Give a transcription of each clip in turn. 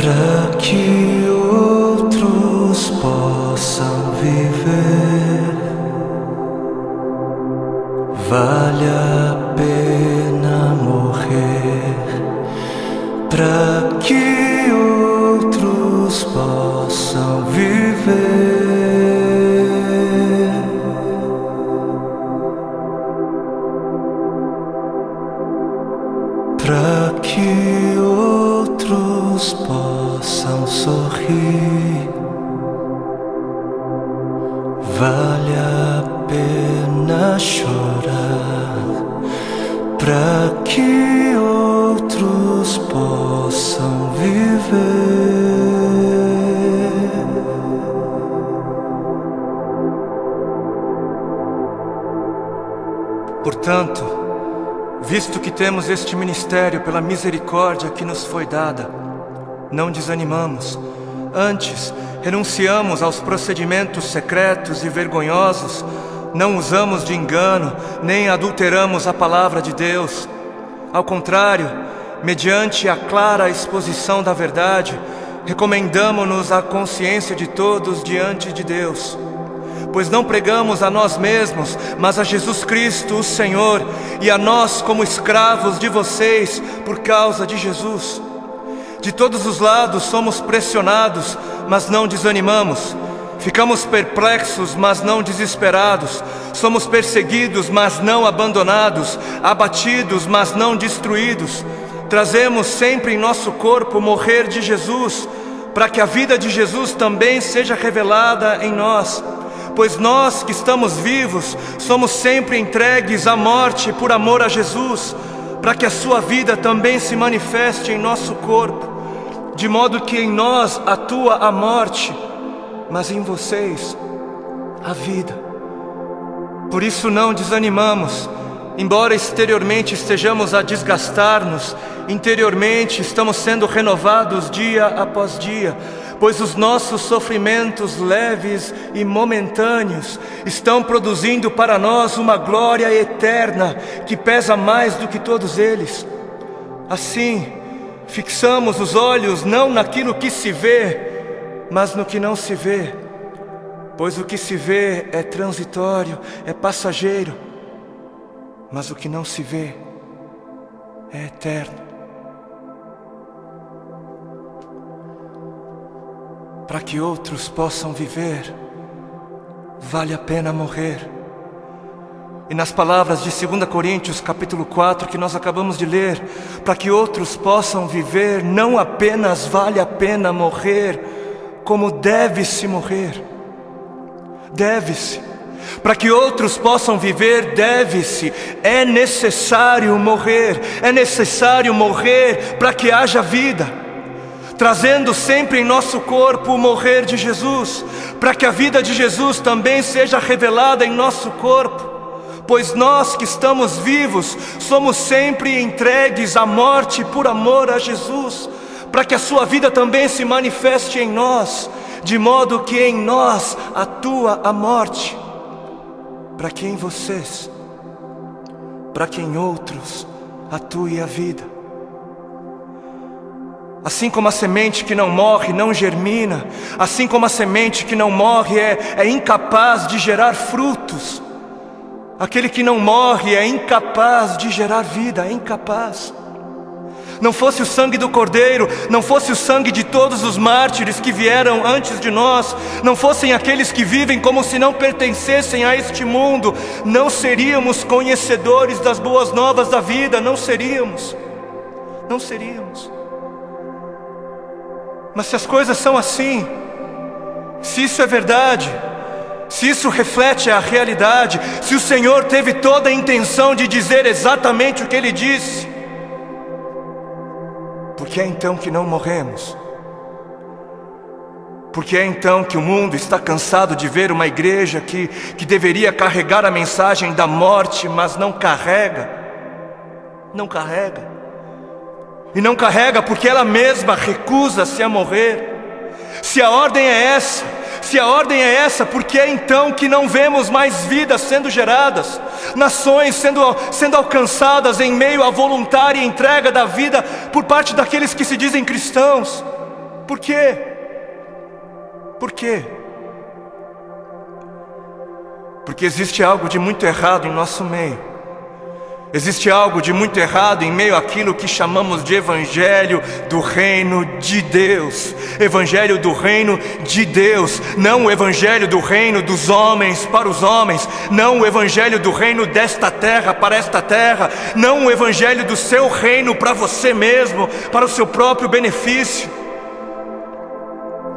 para que outros possam viver. Vale a pena morrer para que outros possam viver. Para que outros possam sorrir. Vale a pena chorar para que outros possam viver. Portanto, visto que temos este ministério pela misericórdia que nos foi dada, não desanimamos. Antes, renunciamos aos procedimentos secretos e vergonhosos, não usamos de engano, nem adulteramos a palavra de Deus. Ao contrário, mediante a clara exposição da verdade, recomendamo-nos à consciência de todos diante de Deus. Pois não pregamos a nós mesmos, mas a Jesus Cristo, o Senhor, e a nós como escravos de vocês por causa de Jesus. De todos os lados somos pressionados, mas não desanimamos. Ficamos perplexos, mas não desesperados. Somos perseguidos, mas não abandonados. Abatidos, mas não destruídos. Trazemos sempre em nosso corpo o morrer de Jesus, para que a vida de Jesus também seja revelada em nós. Pois nós que estamos vivos, somos sempre entregues à morte por amor a Jesus, para que a sua vida também se manifeste em nosso corpo, de modo que em nós atua a morte, mas em vocês a vida. Por isso não desanimamos, embora exteriormente estejamos a desgastar-nos, interiormente estamos sendo renovados dia após dia, pois os nossos sofrimentos leves e momentâneos estão produzindo para nós uma glória eterna que pesa mais do que todos eles. Assim, fixamos os olhos não naquilo que se vê, mas no que não se vê, pois o que se vê é transitório, é passageiro, mas o que não se vê é eterno. Para que outros possam viver, vale a pena morrer. E nas palavras de 2 Coríntios capítulo 4 que nós acabamos de ler, para que outros possam viver, não apenas vale a pena morrer, como deve-se morrer. Deve-se. Para que outros possam viver, deve-se. É necessário morrer. É necessário morrer para que haja vida. Trazendo sempre em nosso corpo o morrer de Jesus, para que a vida de Jesus também seja revelada em nosso corpo. Pois nós que estamos vivos, somos sempre entregues à morte por amor a Jesus, para que a sua vida também se manifeste em nós, de modo que em nós atua a morte, para que em vocês, para que em outros atue a vida. Assim como a semente que não morre não germina, assim como a semente que não morre é incapaz de gerar frutos, aquele que não morre é incapaz de gerar vida, é incapaz. Não fosse o sangue do Cordeiro, não fosse o sangue de todos os mártires que vieram antes de nós, não fossem aqueles que vivem como se não pertencessem a este mundo, não seríamos conhecedores das boas novas da vida, não seríamos. Mas se as coisas são assim, se isso é verdade, se isso reflete a realidade, se o Senhor teve toda a intenção de dizer exatamente o que Ele disse, por que é então que não morremos? Por que é então que o mundo está cansado de ver uma igreja que deveria carregar a mensagem da morte, mas não carrega? Não carrega. E não carrega porque ela mesma recusa-se a morrer. Se a ordem é essa, por que é então que não vemos mais vidas sendo geradas? Nações sendo alcançadas em meio à voluntária entrega da vida por parte daqueles que se dizem cristãos? Por quê? Por quê? Porque existe algo de muito errado em nosso meio. Existe algo de muito errado em meio àquilo que chamamos de Evangelho do Reino de Deus. Evangelho do Reino de Deus. Não o Evangelho do Reino dos homens para os homens. Não o Evangelho do Reino desta terra para esta terra. Não o Evangelho do seu reino para você mesmo, para o seu próprio benefício.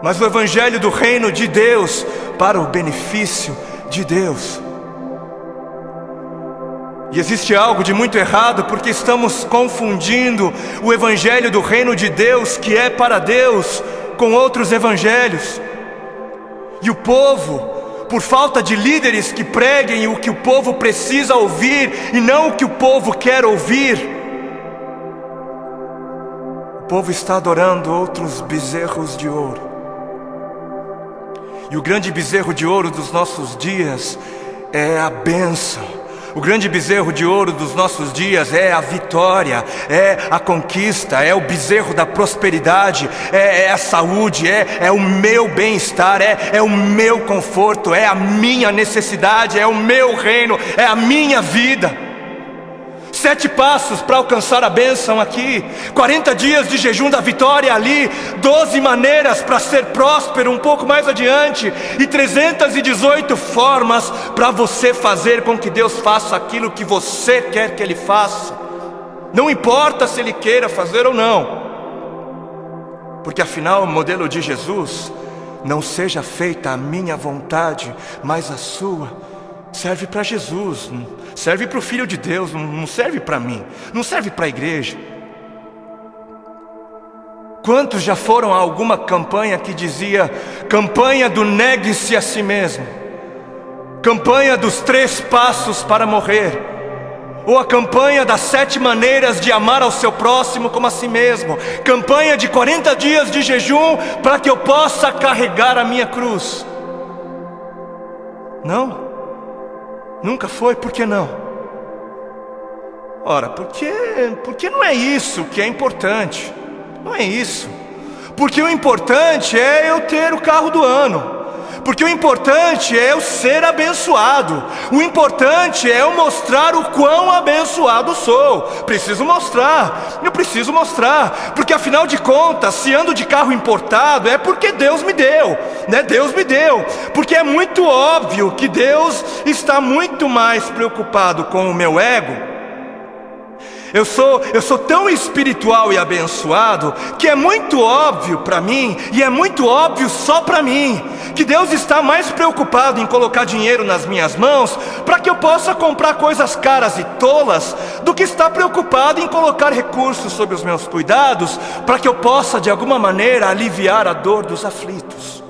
Mas o Evangelho do Reino de Deus para o benefício de Deus. E existe algo de muito errado porque estamos confundindo o Evangelho do Reino de Deus, que é para Deus, com outros evangelhos. E o povo, por falta de líderes que preguem o que o povo precisa ouvir e não o que o povo quer ouvir, o povo está adorando outros bezerros de ouro. E o grande bezerro de ouro dos nossos dias é a bênção. O grande bezerro de ouro dos nossos dias é a vitória, é a conquista, é o bezerro da prosperidade, é a saúde, é o meu bem-estar, é o meu conforto, é a minha necessidade, é o meu reino, é a minha vida. 7 passos para alcançar a bênção aqui, 40 dias de jejum da vitória ali, 12 maneiras para ser próspero um pouco mais adiante, e 318 formas para você fazer com que Deus faça aquilo que você quer que Ele faça. Não importa se Ele queira fazer ou não, porque afinal o modelo de Jesus, não seja feita a minha vontade, mas a sua, serve para Jesus, serve para o Filho de Deus, não serve para mim, não serve para a igreja. Quantos já foram a alguma campanha que dizia campanha do negue-se a si mesmo, campanha dos 3 passos para morrer, ou a campanha das 7 maneiras de amar ao seu próximo como a si mesmo, campanha de 40 dias de jejum para que eu possa carregar a minha cruz? Não? Nunca foi? Por que não? Ora, porque não é isso que é importante. Não é isso. Porque o importante é eu ter o carro do ano. Porque o importante é eu ser abençoado. O importante é eu mostrar o quão abençoado sou. Preciso mostrar. Eu preciso mostrar. Porque afinal de contas, se ando de carro importado, é porque Deus me deu, né? Deus me deu. Porque é muito óbvio que Deus está muito mais preocupado com o meu ego. Eu sou tão espiritual e abençoado que é muito óbvio para mim, e é muito óbvio só para mim, que Deus está mais preocupado em colocar dinheiro nas minhas mãos para que eu possa comprar coisas caras e tolas, do que está preocupado em colocar recursos sob os meus cuidados para que eu possa de alguma maneira aliviar a dor dos aflitos.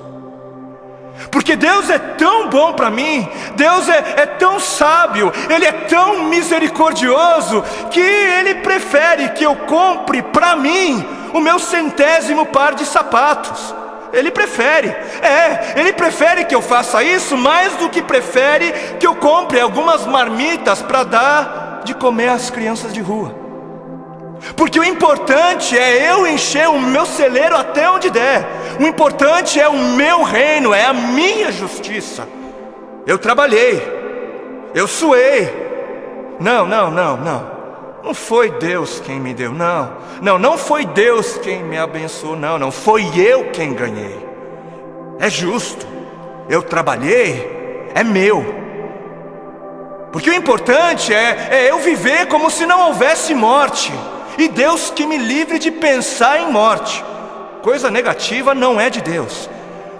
Porque Deus é tão bom para mim, Deus é tão sábio, Ele é tão misericordioso, que Ele prefere que eu compre para mim o meu 100º par de sapatos. Ele prefere, Ele prefere que eu faça isso mais do que prefere que eu compre algumas marmitas para dar de comer às crianças de rua. Porque o importante é eu encher o meu celeiro até onde der. O importante é o meu reino, é a minha justiça. Eu trabalhei, eu suei. Não foi Deus quem me deu, não foi Deus quem me abençoou, não foi eu quem ganhei. É justo, eu trabalhei, é meu. Porque o importante é eu viver como se não houvesse morte. E Deus que me livre de pensar em morte. Coisa negativa não é de Deus.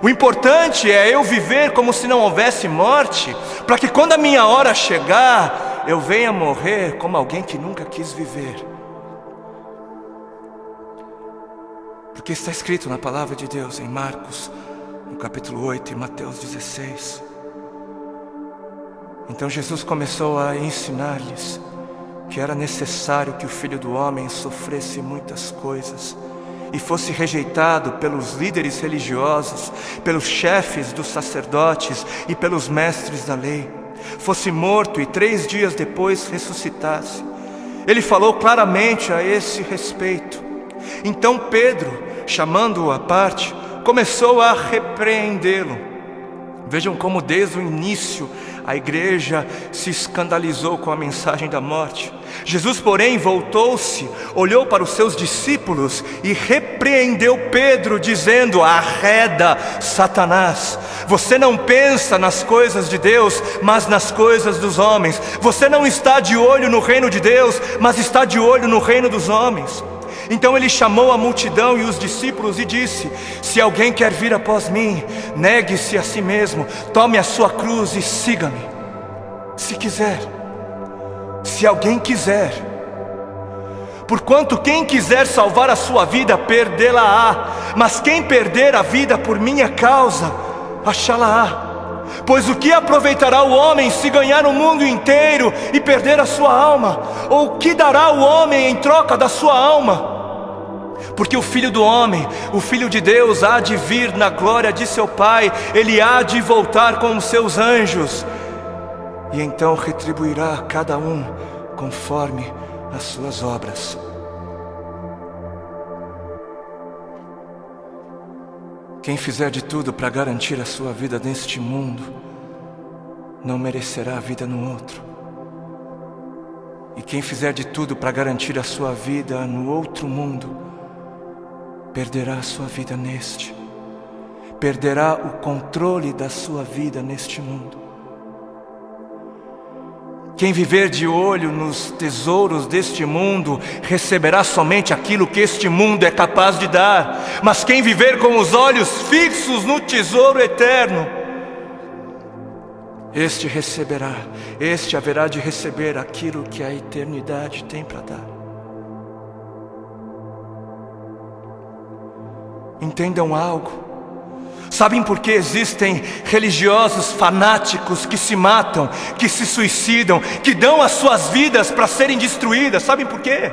O importante é eu viver como se não houvesse morte, para que quando a minha hora chegar, eu venha morrer como alguém que nunca quis viver. Porque está escrito na palavra de Deus em Marcos, no capítulo 8 e Mateus 16. Então Jesus começou a ensinar-lhes que era necessário que o Filho do Homem sofresse muitas coisas e fosse rejeitado pelos líderes religiosos, pelos chefes dos sacerdotes e pelos mestres da lei, fosse morto e 3 dias depois ressuscitasse. Ele falou claramente a esse respeito. Então Pedro, chamando-o à parte, começou a repreendê-lo. Vejam como desde o início a igreja se escandalizou com a mensagem da morte. Jesus, porém, voltou-se, olhou para os seus discípulos e repreendeu Pedro, dizendo: arreda, Satanás, você não pensa nas coisas de Deus, mas nas coisas dos homens. Você não está de olho no reino de Deus, mas está de olho no reino dos homens. Então ele chamou a multidão e os discípulos e disse: se alguém quer vir após mim, negue-se a si mesmo, tome a sua cruz e siga-me. Se quiser, se alguém quiser. Porquanto quem quiser salvar a sua vida, perdê-la-á, mas quem perder a vida por minha causa, achá-la-á. Pois o que aproveitará o homem se ganhar o mundo inteiro e perder a sua alma? Ou o que dará o homem em troca da sua alma? Porque o Filho do Homem, o Filho de Deus, há de vir na glória de seu Pai. Ele há de voltar com os seus anjos, e então retribuirá a cada um conforme as suas obras. Quem fizer de tudo para garantir a sua vida neste mundo, não merecerá a vida no outro. E quem fizer de tudo para garantir a sua vida no outro mundo, perderá a sua vida neste. Perderá o controle da sua vida neste mundo. Quem viver de olho nos tesouros deste mundo, receberá somente aquilo que este mundo é capaz de dar. Mas quem viver com os olhos fixos no tesouro eterno, este receberá, este haverá de receber aquilo que a eternidade tem para dar. Entendam algo. Sabem por que existem religiosos fanáticos que se matam, que se suicidam, que dão as suas vidas para serem destruídas? Sabem por quê?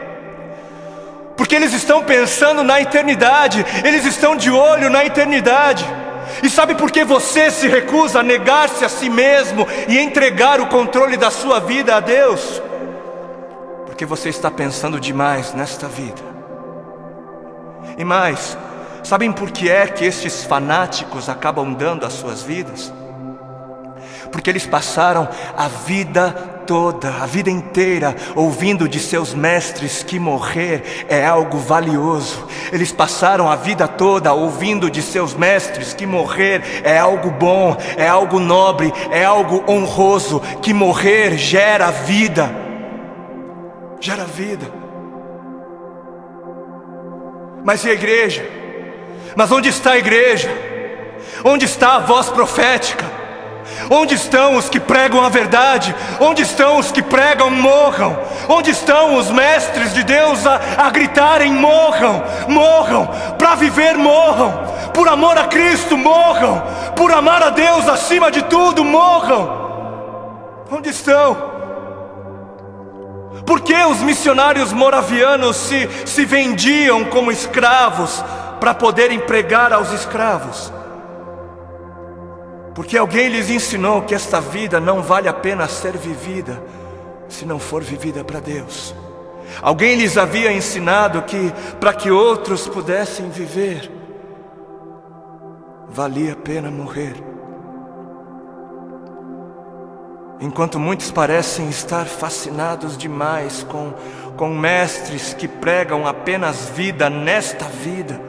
Porque eles estão pensando na eternidade, eles estão de olho na eternidade. E sabe por que você se recusa a negar-se a si mesmo e entregar o controle da sua vida a Deus? Porque você está pensando demais nesta vida. E mais, sabem por que é que estes fanáticos acabam dando as suas vidas? Porque eles passaram a vida toda, a vida inteira, ouvindo de seus mestres que morrer é algo valioso. Eles passaram a vida toda ouvindo de seus mestres que morrer é algo bom, é algo nobre, é algo honroso, que morrer gera vida. Gera vida. Mas e a igreja? Mas onde está a igreja? Onde está a voz profética? Onde estão os que pregam a verdade? Onde estão os que pregam morram? Onde estão os mestres de Deus a gritarem morram? Morram, para viver morram, por amor a Cristo morram, por amar a Deus acima de tudo morram. Onde estão? Por que os missionários moravianos se vendiam como escravos para poderem pregar aos escravos? Porque alguém lhes ensinou que esta vida não vale a pena ser vivida se não for vivida para Deus. Alguém lhes havia ensinado que para que outros pudessem viver, valia a pena morrer. Enquanto muitos parecem estar fascinados demais com mestres que pregam apenas vida nesta vida,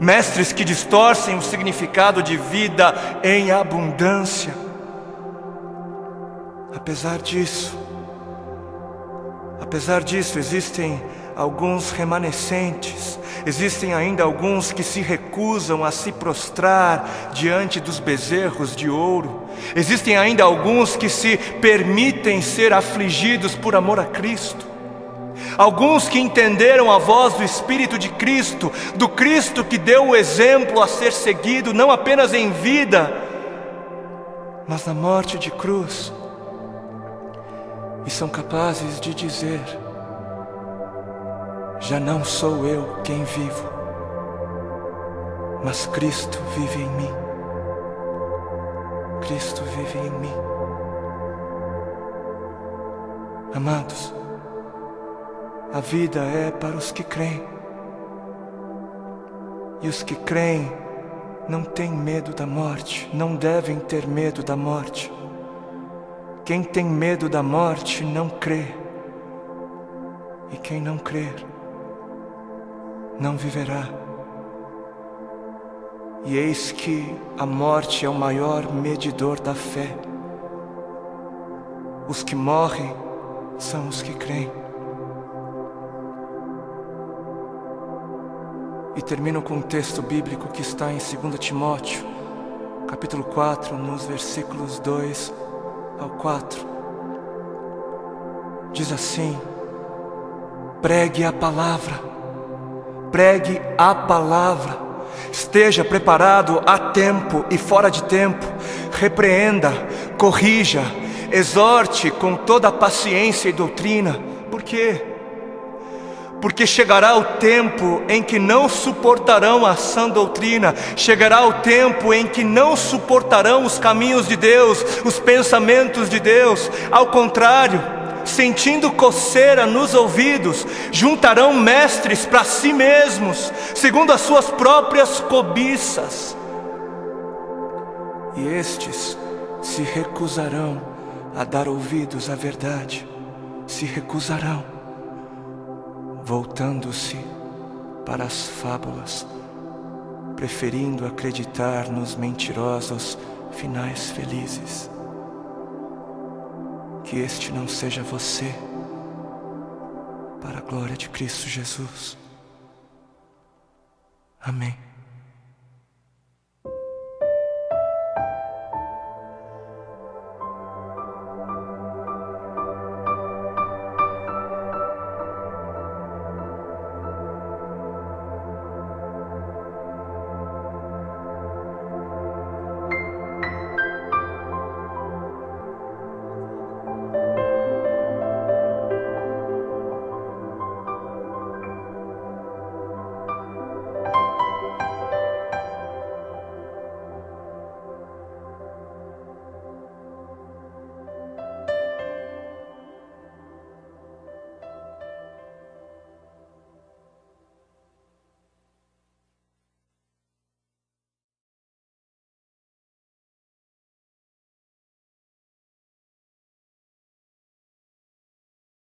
mestres que distorcem o significado de vida em abundância. Apesar disso, existem alguns remanescentes, existem ainda alguns que se recusam a se prostrar diante dos bezerros de ouro, existem ainda alguns que se permitem ser afligidos por amor a Cristo. Alguns que entenderam a voz do Espírito de Cristo, do Cristo que deu o exemplo a ser seguido, não apenas em vida, mas na morte de cruz, e são capazes de dizer: já não sou eu quem vivo, mas Cristo vive em mim. Cristo vive em mim. Amados, a vida é para os que creem, E os que creem não têm medo da morte, não devem ter medo da morte. Quem tem medo da morte não crê. E quem não crer, não viverá. E eis que a morte é o maior medidor da fé. Os que morrem são os que creem. E termino com um texto bíblico que está em 2 Timóteo, capítulo 4, nos versículos 2 ao 4. Diz assim: pregue a palavra, pregue a palavra, esteja preparado a tempo e fora de tempo, repreenda, corrija, exorte com toda a paciência e doutrina. Por quê? Porque chegará o tempo em que não suportarão a sã doutrina, chegará o tempo em que não suportarão os caminhos de Deus, os pensamentos de Deus. Ao contrário, sentindo coceira nos ouvidos, juntarão mestres para si mesmos, segundo as suas próprias cobiças. E estes se recusarão a dar ouvidos à verdade, se recusarão, voltando-se para as fábulas, preferindo acreditar nos mentirosos finais felizes. Que este não seja você, para a glória de Cristo Jesus. Amém.